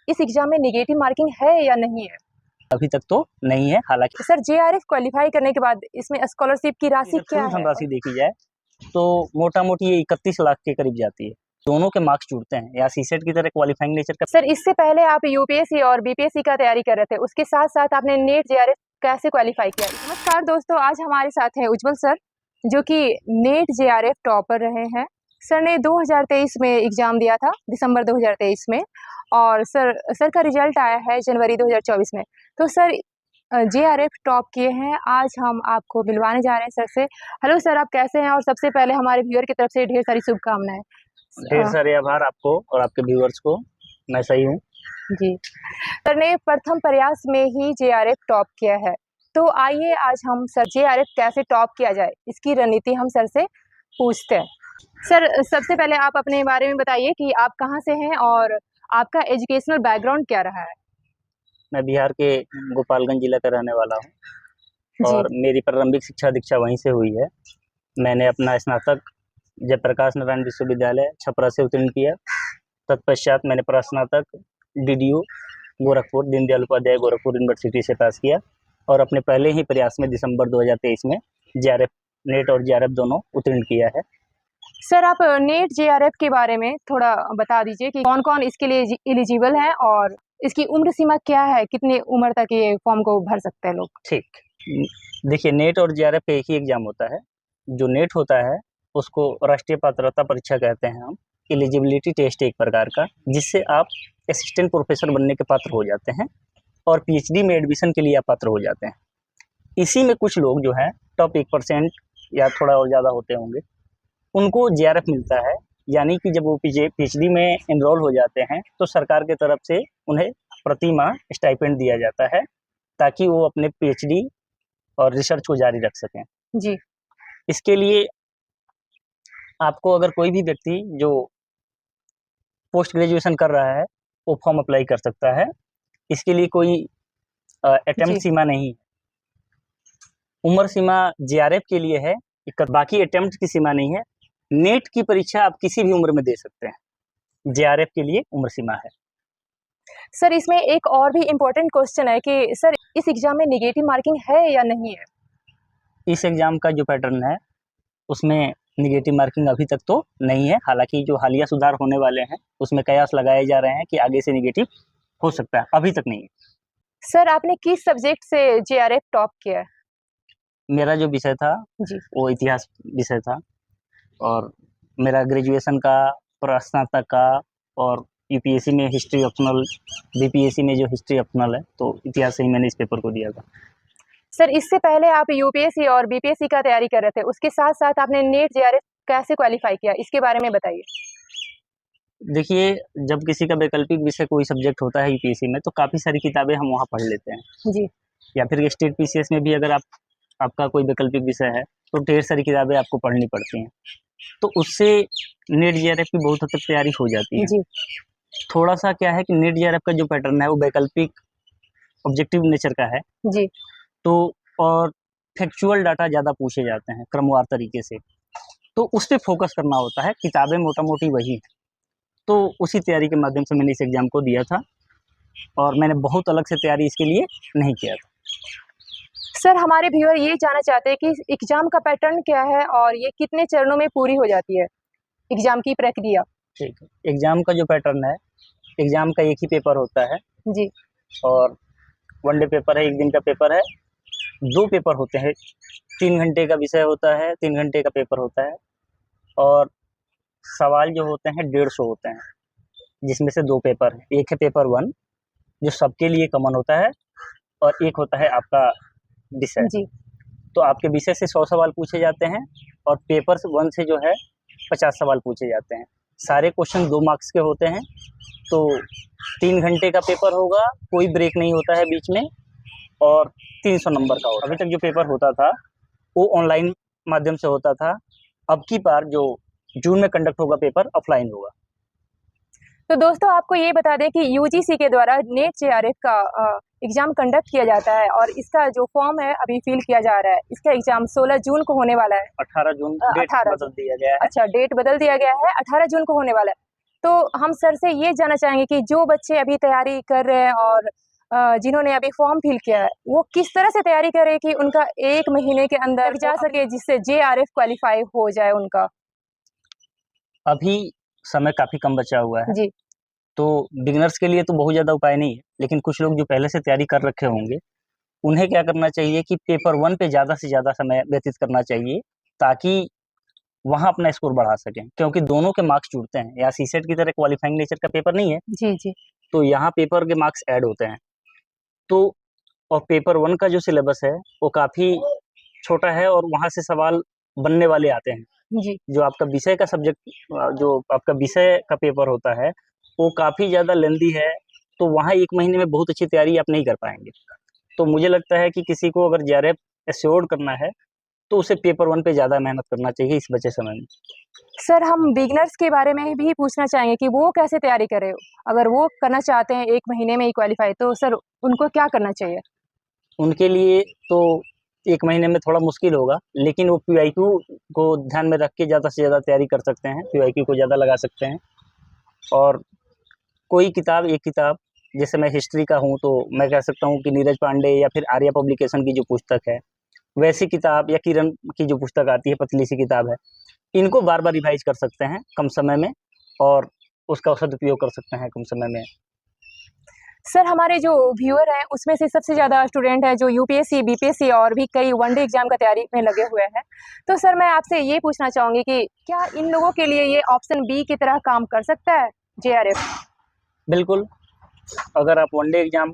इस एग्जाम में negative marking है या नहीं है? अभी तक तो नहीं है। हालांकि सर जेआरएफ क्वालिफाई करने के बाद इसमें स्कॉलरशिप की राशि क्या है? धनराशि देखी जाए तो मोटा मोटी ये 31 लाख के करीब जाती है। दोनों के मार्क्स जुड़ते हैं या सीसेट की तरह क्वालिफाइंग नेचर का। सर इससे पहले आप यूपीएससी और बीपीएससी का तैयारी कर रहे थे, उसके साथ साथ आपने नेट जेआरएफ कैसे क्वालिफाई किया? नमस्कार दोस्तों, आज हमारे साथ हैं उज्जवल सर, जो कि नेट जेआरएफ टॉपर रहे हैं। सर ने 2023 में एग्जाम दिया था, दिसंबर 2023 में, और सर का रिजल्ट आया है जनवरी 2024 में। तो सर जेआरएफ टॉप किए हैं। आज हम आपको मिलवाने जा रहे हैं सर से। हेलो सर, आप कैसे हैं? और सबसे पहले हमारे व्यूअर की तरफ से ढेर सारी शुभकामनाएं। ढेर सारे आभार आपको और आपके व्यूअर्स को। मैं सही हूँ जी। सर ने प्रथम प्रयास में ही जेआरएफ टॉप किया है, तो आइए आज हम सर जेआरएफ कैसे टॉप किया जाए इसकी रणनीति हम सर से पूछते हैं। सर सबसे पहले आप अपने बारे में बताइए कि आप कहाँ से हैं और आपका एजुकेशनल बैकग्राउंड क्या रहा है? मैं बिहार के गोपालगंज जिला का रहने वाला हूँ और मेरी प्रारंभिक शिक्षा दीक्षा वहीं से हुई है। मैंने अपना स्नातक जयप्रकाश नारायण विश्वविद्यालय छपरा से उत्तीर्ण किया। तत्पश्चात मैंने स्नातक डीडीयू गोरखपुर दीनदयाल उपाध्याय गोरखपुर यूनिवर्सिटी से पास किया और अपने पहले ही प्रयास में दिसंबर 2023 में जेआरएफ नेट और जेआरएफ दोनों उत्तीर्ण किया है। सर आप नेट जेआरएफ के बारे में थोड़ा बता दीजिए कि कौन कौन इसके लिए एलिजिबल है और इसकी उम्र सीमा क्या है, कितने उम्र तक ये फॉर्म को भर सकते हैं लोग? ठीक, देखिए नेट और जेआरएफ का एक ही एग्जाम होता है। जो नेट होता है उसको राष्ट्रीय पात्रता परीक्षा कहते हैं हम, एलिजिबिलिटी टेस्ट एक प्रकार का, जिससे आप असिस्टेंट प्रोफेसर बनने के पात्र हो जाते हैं और पीएचडी में एडमिशन के लिए आप पात्र हो जाते हैं। इसी में कुछ लोग जो है टॉप 1% या थोड़ा और ज़्यादा होते होंगे, उनको जेआरएफ मिलता है। यानी कि जब वो पीएचडी में एनरोल हो जाते हैं तो सरकार की तरफ से उन्हें प्रति माह स्टाइपेंड दिया जाता है ताकि वो अपने पीएचडी और रिसर्च को जारी रख सकें। जी। इसके लिए आपको अगर कोई भी व्यक्ति जो पोस्ट ग्रेजुएशन कर रहा है वो फॉर्म अप्लाई कर सकता है। इसके लिए कोई अटेम्प्ट सीमा नहीं है। उम्र सीमा जेआरएफ के लिए है, बाकी अटेम्प्ट की सीमा नहीं है। नेट की परीक्षा आप किसी भी उम्र में दे सकते हैं, जेआरएफ के लिए उम्र सीमा है। सर इसमें एक और भी इम्पोर्टेंट क्वेश्चन है कि सर इस एग्जाम में नेगेटिव मार्किंग है या नहीं है? इस एग्जाम का जो पैटर्न है उसमें नेगेटिव मार्किंग अभी तक तो नहीं है। हालांकि जो हालिया सुधार होने वाले हैं उसमें कयास लगाए जा रहे हैं कि आगे से नेगेटिव हो सकता है, अभी तक नहीं है। सर आपने किस सब्जेक्ट से जेआरएफ टॉप किया है? मेरा जो विषय था जी, वो इतिहास विषय था और मेरा ग्रेजुएशन का, स्नातक का और यूपीएससी में हिस्ट्री ऑप्शनल, बीपीएससी में जो हिस्ट्री ऑप्शनल है, तो इतिहास से ही मैंने इस पेपर को दिया था। सर इससे पहले आप यूपीएससी और बीपीएससी का तैयारी कर रहे थे, उसके साथ साथ आपने नेट जेआरएफ कैसे क्वालिफाई किया, इसके बारे में बताइए। देखिए, जब किसी का वैकल्पिक विषय कोई सब्जेक्ट होता है यूपीएससी में तो काफ़ी सारी किताबें हम वहाँ पढ़ लेते हैं। जी। या फिर स्टेट पीसीएस में भी अगर आपका कोई वैकल्पिक विषय है तो ढेर सारी किताबें आपको पढ़नी पड़ती हैं, तो उससे नेट जेआरएफ की बहुत हद तक तैयारी हो जाती है। जी। थोड़ा सा क्या है कि नेट जेआरएफ का जो पैटर्न है वो वैकल्पिक ऑब्जेक्टिव नेचर का है। जी। तो और फैक्चुअल डाटा ज़्यादा पूछे जाते हैं क्रमवार तरीके से, तो उस पर फोकस करना होता है। किताबें मोटा मोटी वही हैं, तो उसी तैयारी के माध्यम से मैंने इस एग्ज़ाम को दिया था और मैंने बहुत अलग से तैयारी इसके लिए नहीं किया था। सर हमारे व्यूअर ये जानना चाहते हैं कि एग्जाम का पैटर्न क्या है और ये कितने चरणों में पूरी हो जाती है एग्जाम की प्रक्रिया? ठीक है, एग्ज़ाम का जो पैटर्न है, एग्ज़ाम का एक ही पेपर होता है। जी। और वनडे पेपर है, एक दिन का पेपर है। 2 पेपर होते हैं, 3 घंटे का विषय होता है, 3 घंटे का पेपर होता है और सवाल जो होते हैं 150 होते हैं, जिसमें से 2 पेपर हैं। एक है पेपर 1 जो सबके लिए कॉमन होता है और एक होता है आपका विषय। जी। तो आपके विषय से 100 सवाल पूछे जाते हैं और पेपर 1 से जो है 50 सवाल पूछे जाते हैं। सारे क्वेश्चन 2 मार्क्स के होते हैं। तो 3 घंटे का पेपर होगा, कोई ब्रेक नहीं होता है बीच में और 300 नंबर का होता है। अभी तक जो पेपर होता था वो ऑनलाइन माध्यम से होता था। अब की बार जो जून में कंडक्ट होगा पेपर ऑफलाइन होगा। तो दोस्तों आपको ये बता दें कि यूजीसी के द्वारा नेट जेआरएफ का एग्जाम कंडक्ट किया जाता है और इसका जो फॉर्म है अभी फिल किया जा रहा है। इसका एग्जाम 16 जून को होने वाला है। 18 जून डेट बदल दिया गया है। अच्छा, डेट बदल दिया गया है, 18 जून को होने वाला है। तो हम सर से ये जानना चाहेंगे कि जो बच्चे अभी तैयारी कर रहे हैं और जिन्होंने अभी फॉर्म फिल किया है, वो किस तरह से तैयारी करें कि उनका 1 महीने के अंदर जा सके, जिससे जेआरएफ क्वालिफाई हो जाए उनका। अभी समय काफ़ी कम बचा हुआ है, जी, तो बिगिनर्स के लिए तो बहुत ज़्यादा उपाय नहीं है, लेकिन कुछ लोग जो पहले से तैयारी कर रखे होंगे, उन्हें क्या करना चाहिए कि पेपर 1 पे ज़्यादा से ज़्यादा समय व्यतीत करना चाहिए, ताकि वहाँ अपना स्कोर बढ़ा सकें। क्योंकि दोनों के मार्क्स जुड़ते हैं, यहाँ सीसेट की तरह क्वालिफाइंग नेचर का पेपर नहीं है, जी, जी, तो यहाँ पेपर के मार्क्स ऐड होते हैं। तो और पेपर 1 का जो सिलेबस है, वो काफ़ी छोटा है और वहाँ से सवाल बनने वाले आते हैं। जी, जो आपका विषय का सब्जेक्ट जो आपका विषय का पेपर होता है, वो काफ़ी ज़्यादा लेंदी है, तो वहाँ 1 महीने में बहुत अच्छी तैयारी आप नहीं कर पाएँगे। तो मुझे लगता है कि किसी को अगर जेआरएफ एश्योर्ड करना है, तो उसे पेपर 1 पे ज़्यादा मेहनत करना चाहिए इस बचे समय में। सर हम बिगिनर्स के बारे में भी पूछना चाहेंगे कि वो कैसे तैयारी करें? अगर वो करना चाहते हैं 1 महीने में ही क्वालिफाई, तो सर उनको क्या करना चाहिए? उनके लिए तो 1 महीने में थोड़ा मुश्किल होगा, लेकिन वो पीवाईक्यू को ध्यान में रख के ज़्यादा से ज़्यादा तैयारी कर सकते हैं, पीवाईक्यू को ज़्यादा लगा सकते हैं। और कोई किताब, एक किताब, जैसे मैं हिस्ट्री का हूँ, तो मैं कह सकता हूँ कि नीरज पांडे या फिर आर्या पब्लिकेशन की जो पुस्तक है, वैसी किताब या किरण की जो पुस्तक आती है, पतली सी किताब है, इनको बार-बार रिवाइज़ कर सकते हैं कम समय में और उसका सदुपयोग कर सकते हैं कम समय में। सर हमारे जो व्यूअर हैं, उसमें से सबसे ज़्यादा स्टूडेंट हैं जो यूपीएससी, बीपीएससी और भी कई वनडे एग्ज़ाम का तैयारी में लगे हुए हैं। तो सर मैं आपसे ये पूछना चाहूँगी कि क्या इन लोगों के लिए ये ऑप्शन बी की तरह काम कर सकता है, जेआरएफ? बिल्कुल, अगर आप वनडे एग्ज़ाम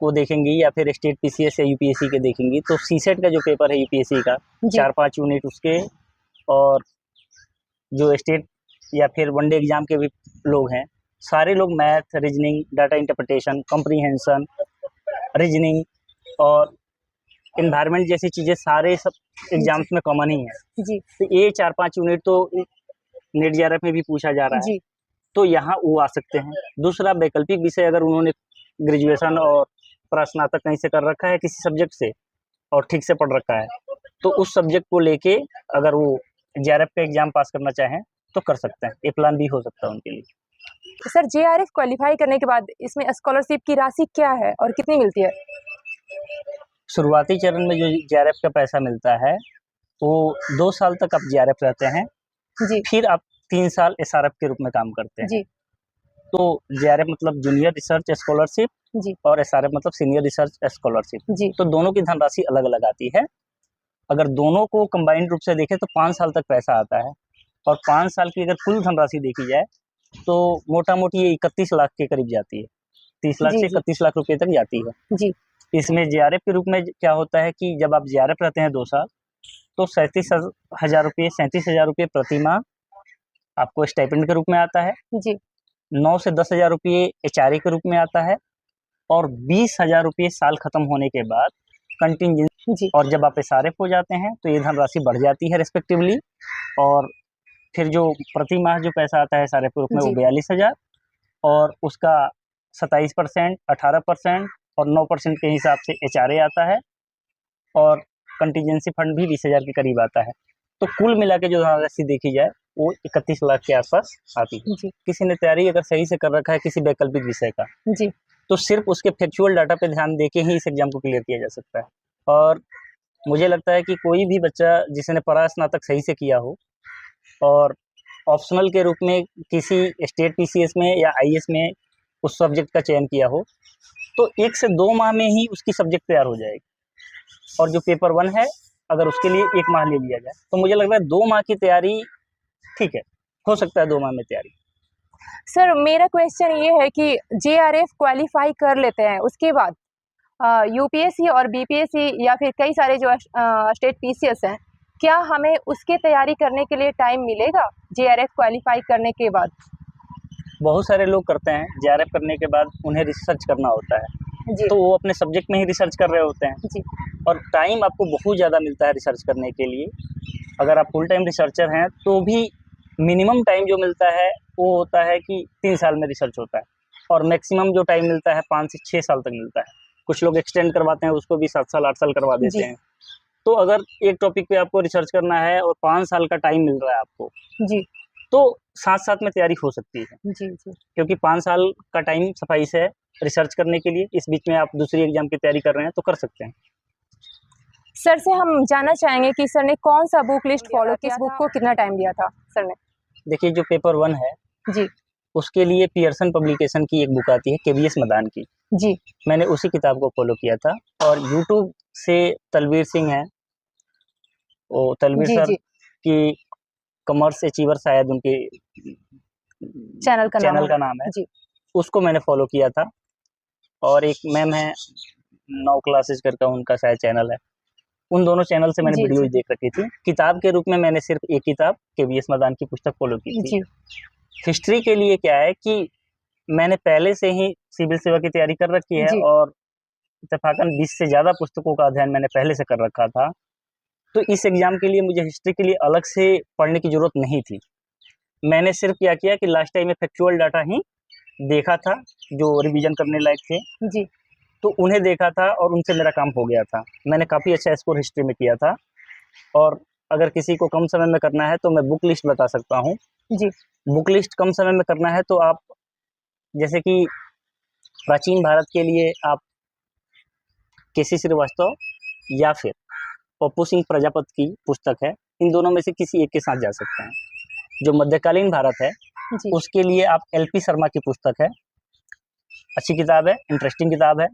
को देखेंगी या फिर स्टेट पीसीएस या यूपीएससी के देखेंगी, तो सीसेट का जो पेपर है यूपीएससी का, जी, 4-5 यूनिट उसके और जो स्टेट या फिर वनडे एग्ज़ाम के भी लोग हैं, सारे लोग math, reasoning, data interpretation, comprehension, reasoning और एनवायरनमेंट जैसी चीज़ें सारे सब जी, एग्ज़ाम्स में कॉमन ही हैं। जी, तो ये 4-5 यूनिट तो नेट जेआरएफ में भी पूछा जा रहा है, जी, तो यहाँ वो आ सकते हैं। दूसरा वैकल्पिक विषय, अगर उन्होंने ग्रेजुएशन और स्नातक कहीं से कर रखा है किसी सब्जेक्ट से और ठीक से पढ़ रखा है, तो उस सब्जेक्ट को लेके अगर वो जेआरएफ का एग्ज़ाम पास करना चाहें, तो कर सकते हैं। ये प्लान भी हो सकता है उनके लिए। सर जेआरएफ क्वालिफाई करने के बाद इसमें स्कॉलरशिप की राशि क्या है और कितनी मिलती है? शुरुआती चरण में जो जेआरएफ का पैसा मिलता है, वो 2 साल तक आप जेआरएफ रहते हैं, जी, फिर आप 3 साल एसआरएफ के रूप में काम करते हैं। जी, तो जेआरएफ मतलब जूनियर रिसर्च स्कॉलरशिप जी, और एसआरएफ मतलब सीनियर रिसर्च स्कॉलरशिप। जी, तो दोनों की धनराशि अलग-अलग आती है। अगर दोनों को कंबाइंड रूप से देखें तो 5 साल तक पैसा आता है और 5 साल की अगर कुल धनराशि देखी जाए, तो मोटा-मोटी ये 31 लाख के करीब जाती है। 30 लाख जी, से जी, 31 लाख रुपए तक जाती है। जी, इसमें जेआरएफ के रूप में क्या होता है कि जब आप जेआरएफ रहते हैं 2 साल, तो 37,000 रुपए प्रति माह आपको स्टाइपेंड के रूप में आता है। जी, 9 से 10,000 रुपए एचआरए के रूप में आता है और 20,000 रुपए साल खत्म होने के बाद कंटिजेंसी। जी, और जब आप एसआरएफ हो जाते हैं, तो ये धनराशि बढ़ जाती है रिस्पेक्टिवली और फिर जो प्रति माह जो पैसा आता है एसआरएफ के रूप में, वो जी, 42,000 और उसका 27%, 18% और 9% के हिसाब से एचआरए आता है और कंटीजेंसी फंड भी 20,000 के करीब आता है। तो कुल मिला के जो धनराशि देखी जाए, वो 31 लाख के आसपास आती है। जी, किसी ने तैयारी अगर सही से कर रखा है किसी वैकल्पिक विषय का, जी, तो सिर्फ उसके फैक्चुअल डाटा पे ध्यान देके ही इस एग्जाम को क्लियर किया जा सकता है। और मुझे लगता है कि कोई भी बच्चा जिसने परा स्नातक सही से किया हो और ऑप्शनल के रूप में किसी स्टेट पीसीएस में या आईएएस में उस सब्जेक्ट का चयन किया हो, तो 1 से 2 माह में ही उसकी सब्जेक्ट तैयार हो जाएगी। और जो पेपर 1 है, अगर उसके लिए 1 माह ले लिया जाए, तो मुझे लग रहा है 2 माह की तैयारी ठीक है, हो सकता है 2 माह में तैयारी। सर मेरा क्वेश्चन ये है कि जेआरएफ क्वालिफाई कर लेते हैं, उसके बाद यूपीएससी और बीपीएससी या फिर कई सारे जो स्टेट पीसीएस हैं, क्या हमें उसकी तैयारी करने के लिए टाइम मिलेगा जेआरएफ क्वालिफाई करने के बाद? बहुत सारे लोग करते हैं, जेआरएफ करने के बाद उन्हें रिसर्च करना होता है, जी, तो वो अपने सब्जेक्ट में ही रिसर्च कर रहे होते हैं जी, और टाइम आपको बहुत ज़्यादा मिलता है रिसर्च करने के लिए। अगर आप फुल टाइम रिसर्चर हैं, तो भी मिनिमम टाइम जो मिलता है, वो होता है कि 3 साल में रिसर्च होता है और मैक्सिमम जो टाइम मिलता है 5 से 6 साल तक मिलता है। कुछ लोग एक्सटेंड करवाते हैं, उसको भी 7 साल, 8 साल करवा देते जी, हैं। तो अगर एक टॉपिक पे आपको रिसर्च करना है और 5 साल का टाइम मिल रहा है आपको, जी, तो साथ साथ में तैयारी हो सकती है, जी जी। क्योंकि 5 साल का टाइम सफाई से है रिसर्च करने के लिए। इस बीच में आप दूसरी एग्जाम की तैयारी कर रहे हैं तो कर सकते हैं। सर से हम जानना चाहेंगे कि सर ने कौन सा बुक लिस्ट फॉलो, किस बुक को कितना टाइम दिया था सर ने? देखिए, जो पेपर 1 है जी उसके लिए पियर्सन पब्लिकेशन की एक बुक आती है केवीएस मदान की, जी मैंने उसी किताब को फॉलो किया था। और यूट्यूब से तलवीर सिंह है, वो तलवीर जी सर जी, की कॉमर्स अचीवर शायद उनके चैनल का नाम चैनल है। का नाम है, जी उसको मैंने फॉलो किया था। और एक मैम है 9 क्लासेस करके उनका शायद चैनल है, उन दोनों चैनल से मैंने जी वीडियोज जी देख रखी थी। किताब के रूप में मैंने सिर्फ एक किताब केवीएस मदान की पुस्तक फॉलो की थी। जी हिस्ट्री के लिए क्या है कि मैंने पहले से ही सिविल सेवा की तैयारी कर रखी है जी और इत्तेफाकन 20 से ज़्यादा पुस्तकों का अध्ययन मैंने पहले से कर रखा था। तो इस एग्ज़ाम के लिए मुझे हिस्ट्री के लिए अलग से पढ़ने की ज़रूरत नहीं थी। मैंने सिर्फ क्या किया कि लास्ट टाइम में फैक्चुअल डाटा ही देखा था, जो रिवीजन करने लायक थे, जी तो उन्हें देखा था और उनसे मेरा काम हो गया था। मैंने काफ़ी अच्छा स्कोर हिस्ट्री में किया था। और अगर किसी को कम समय में करना है तो मैं बुक लिस्ट बता सकता हूँ। जी बुक लिस्ट कम समय में करना है तो आप, जैसे कि प्राचीन भारत के लिए आप केसी श्रीवास्तव या फिर पप्पू सिंह प्रजापत की पुस्तक है, इन दोनों में से किसी एक के साथ जा सकते हैं। जो मध्यकालीन भारत है जी उसके लिए आप एलपी शर्मा की पुस्तक है, अच्छी किताब है, इंटरेस्टिंग किताब है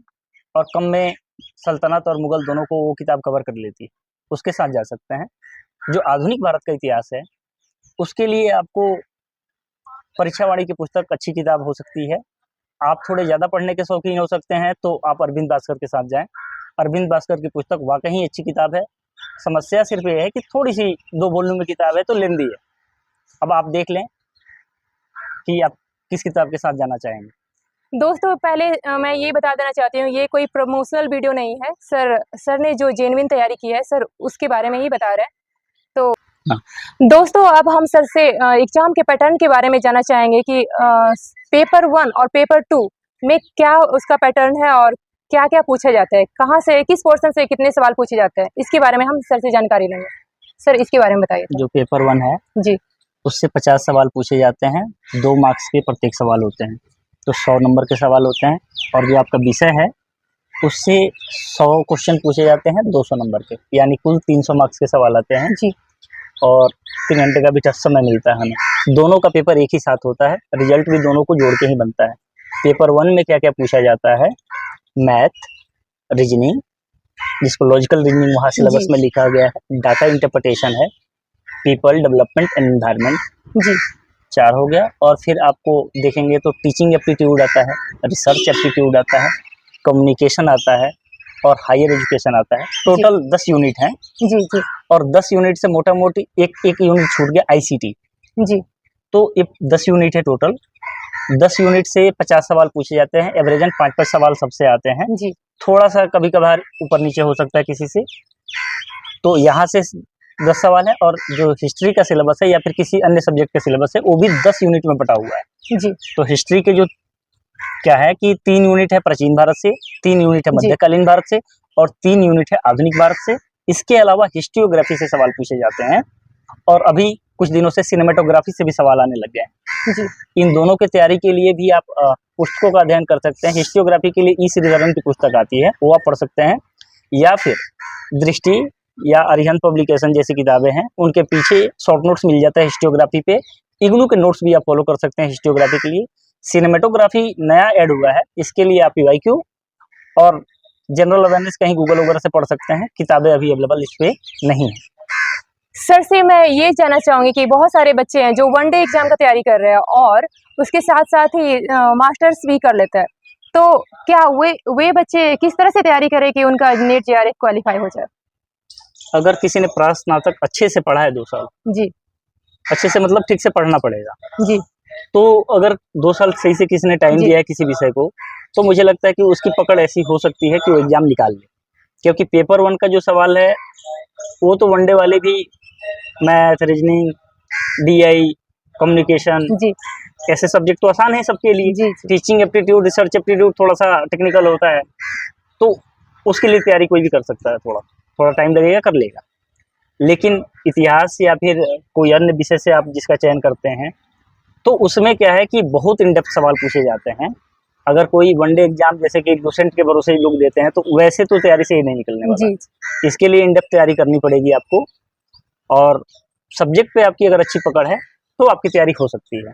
और कम में सल्तनत और मुगल दोनों को वो किताब कवर कर लेती है, उसके साथ जा सकते हैं। जो आधुनिक भारत का इतिहास है उसके लिए आपको परीक्षावाणी की पुस्तक अच्छी किताब हो सकती है। आप थोड़े ज़्यादा पढ़ने के शौकीन हो सकते हैं तो आप अरविंद भास्कर के साथ जाएं। अरविंद भास्कर की पुस्तक वाकई ही अच्छी किताब है। समस्या सिर्फ ये है कि थोड़ी सी 2 वॉल्यूम में किताब है तो लेंदी है। अब आप देख लें कि आप किस किताब के साथ जाना चाहेंगे। दोस्तों, पहले मैं ये बता देना चाहती हूँ, ये कोई प्रमोशनल वीडियो नहीं है। सर ने जो जेन्युइन तैयारी की है सर उसके बारे में ही बता रहे हैं। तो हाँ। दोस्तों, अब हम सर से एग्जाम के पैटर्न के बारे में जानना चाहेंगे कि पेपर 1 और पेपर 2 में क्या उसका पैटर्न है और क्या क्या पूछा जाता है, कहाँ से किस पोर्शन से कितने सवाल पूछे जाते हैं, इसके बारे में हम सर से जानकारी लेंगे। सर इसके बारे में बताइए। जो पेपर 1 है जी उससे 50 सवाल पूछे जाते हैं, 2 मार्क्स के प्रत्येक सवाल होते हैं, तो 100 नंबर के सवाल होते हैं। और जो आपका विषय है उससे 100 क्वेश्चन पूछे जाते हैं 200 नंबर के, यानी कुल 300 मार्क्स के सवाल आते हैं। जी और 3 घंटे का भी टफ समय मिलता है हमें। दोनों का पेपर एक ही साथ होता है, रिजल्ट भी दोनों को जोड़ के ही बनता है। पेपर 1 में क्या क्या पूछा जाता है, मैथ, रीजनिंग, जिसको लॉजिकल रीजनिंग वहाँ सिलेबस जी में लिखा गया है, डाटा इंटरप्रिटेशन है, पीपल डेवलपमेंट एंड एनवायरनमेंट, जी 4 हो गया। और फिर आपको देखेंगे तो टीचिंग एप्टीट्यूड आता है, रिसर्च एप्टीट्यूड आता है, कम्युनिकेशन आता है और हायर एजुकेशन आता है। टोटल 10 यूनिट हैं। जी जी और 10 यूनिट से मोटा मोटी एक यूनिट छूट गया आईसीटी, जी तो ये 10 यूनिट है टोटल। 10 यूनिट से 50 सवाल पूछे जाते हैं, एवरेजन 5-5 सवाल सबसे आते हैं। जी थोड़ा सा कभी कभार ऊपर नीचे हो सकता है किसी से। तो यहाँ से 10 सवाल है और जो हिस्ट्री का सिलेबस है या फिर किसी अन्य सब्जेक्ट का सिलेबस है वो भी 10 यूनिट में बटा हुआ है। जी तो हिस्ट्री के जो क्या है कि 3 यूनिट है प्राचीन भारत से, 3 यूनिट है जी मध्यकालीन भारत से और 3 यूनिट है आधुनिक भारत से। इसके अलावा हिस्ट्रियोग्राफी से सवाल पूछे जाते हैं और अभी कुछ दिनों से सिनेमेटोग्राफी से भी सवाल आने लग गए हैं। जी इन दोनों की तैयारी के लिए भी आप पुस्तकों का अध्ययन कर सकते हैं। हिस्ट्रियोग्राफी के लिए ई श्रीधरन की पुस्तक आती है, वो आप पढ़ सकते हैं, या फिर दृष्टि या अरिहंत पब्लिकेशन जैसी किताबें हैं, उनके पीछे शॉर्ट नोट्स मिल जाता है हिस्ट्रियोग्राफी पे। इग्नू के नोट्स भी आप फॉलो कर सकते हैं हिस्ट्रियोग्राफी के लिए। सिनेमेटोग्राफी नया ऐड हुआ है, इसके लिए आप पीवाईक्यू और जनरल अवेयरनेस कहीं गूगल वगैरह से पढ़ सकते हैं, किताबें अभी अवेलेबल इस पे नहीं है। सर से मैं ये जानना चाहूंगी कि बहुत सारे बच्चे हैं जो वन डे एग्जाम का तैयारी कर रहे हैं और उसके साथ साथ ही मास्टर्स भी कर लेते हैं, तो क्या वे बच्चे किस तरह से तैयारी करें कि उनका नेट जेआरएफ क्वालिफाई हो जाए? अगर किसी ने प्रास्नातक अच्छे से पढ़ा है 2 साल, जी अच्छे से मतलब ठीक से पढ़ना पड़ेगा, जी तो अगर 2 साल सही से किसी ने टाइम जी दिया है किसी विषय को, तो मुझे लगता है कि उसकी पकड़ ऐसी हो सकती है कि वो एग्जाम निकाल ले। क्योंकि पेपर 1 का जो सवाल है वो तो वनडे वाले भी मैथ, रीजनिंग, डीआई, कम्युनिकेशन, जी ऐसे सब्जेक्ट तो आसान है सबके लिए। जी जी टीचिंग एप्टीट्यूड, रिसर्च एप्टीट्यूड थोड़ा सा टेक्निकल होता है, तो उसके लिए तैयारी कोई भी कर सकता है। थोड़ा थोड़ा टाइम लगेगा, कर लेगा। लेकिन इतिहास या फिर कोई अन्य विषय से आप जिसका चयन करते हैं तो उसमें क्या है कि बहुत इन डेप्थ सवाल पूछे जाते हैं। अगर कोई वनडे एग्जाम जैसे कि डोसेंट के भरोसे लोग देते हैं, तो वैसे तो तैयारी से ही नहीं निकलने वाला। जी इसके लिए इन डेप्थ तैयारी करनी पड़ेगी आपको, और सब्जेक्ट पे आपकी अगर अच्छी पकड़ है तो आपकी तैयारी हो सकती है।